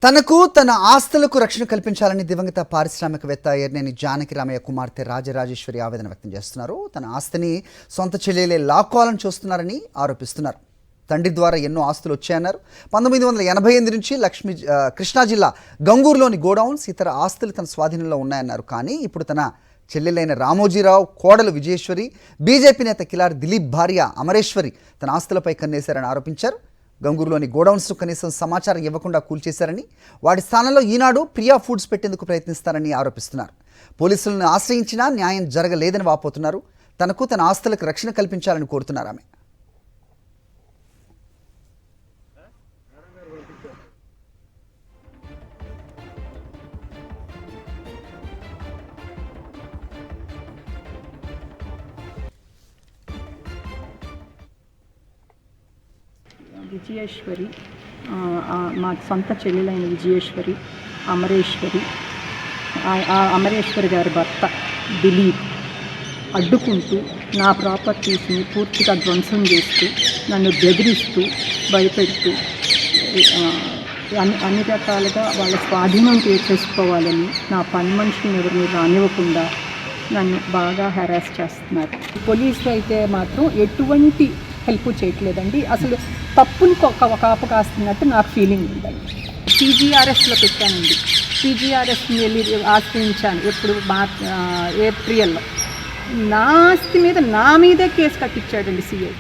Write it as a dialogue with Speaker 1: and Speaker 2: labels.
Speaker 1: తనకు తన ఆస్తులకు రక్షణ కల్పించాలని దివంగత పారిశ్రామికవేత్త ఎర్నేని జానకి రామయ్య కుమార్తె రాజరాజేశ్వరి ఆవేదన వ్యక్తం చేస్తున్నారు. తన ఆస్తిని సొంత చెల్లెలే లాక్కోవాలని చూస్తున్నారని ఆరోపిస్తున్నారు. తండ్రి ద్వారా ఎన్నో ఆస్తులు వచ్చాయన్నారు. 1988 నుంచి కృష్ణా జిల్లా గంగూరులోని గోడౌన్స్ ఇతర ఆస్తులు తన స్వాధీనంలో ఉన్నాయన్నారు. కానీ ఇప్పుడు తన చెల్లెలైన రామోజీరావు కోడలు విజయేశ్వరి, బీజేపీ నేత కిలారి దిలీప్ భార్య అమరేశ్వరి తన ఆస్తులపై కన్నేశారని ఆరోపించారు. గంగూరులోని గోడౌన్స్ను కనీసం సమాచారం ఇవ్వకుండా కూల్చేశారని, వాటి స్థానంలో ఈనాడు ప్రియా ఫుడ్స్ పెట్టేందుకు ప్రయత్నిస్తారని ఆరోపిస్తున్నారు. పోలీసులను ఆశ్రయించినా న్యాయం జరగలేదని వాపోతున్నారు. తనకు తన ఆస్తులకు రక్షణ కల్పించాలని కోరుతున్నారు ఆమె.
Speaker 2: విజయేశ్వరి, మా సొంత చెల్లెలైన విజయేశ్వరి, అమరేశ్వరి గారి భర్త దిలీప్ అడ్డుకుంటూ నా ప్రాపర్టీస్ని పూర్తిగా ధ్వంసం చేస్తూ, నన్ను బెదిరిస్తూ, భయపెడుతూ, అన్ని రకాలుగా వాళ్ళ స్వాధీనం చేసుకోవాలని, నా పని మనుషులను ఎవరిని రానివ్వకుండా నన్ను బాగా హెరాస్ చేస్తున్నారు. పోలీసులు అయితే మాత్రం ఎటువంటి హెల్ప్ చేయట్లేదండి. అసలు తప్పుని కాపు కాస్తున్నట్టు నాకు ఫీలింగ్ ఉందండి. పీజీఆర్ఎస్లో పెట్టానండి. పీజీఆర్ఎస్ని వెళ్ళి ఆశ్రయించాను. ఎప్పుడు ఏప్రిల్లో నా ఆస్తి మీద నా మీదే కేసు కట్టించాడండి సిఐ.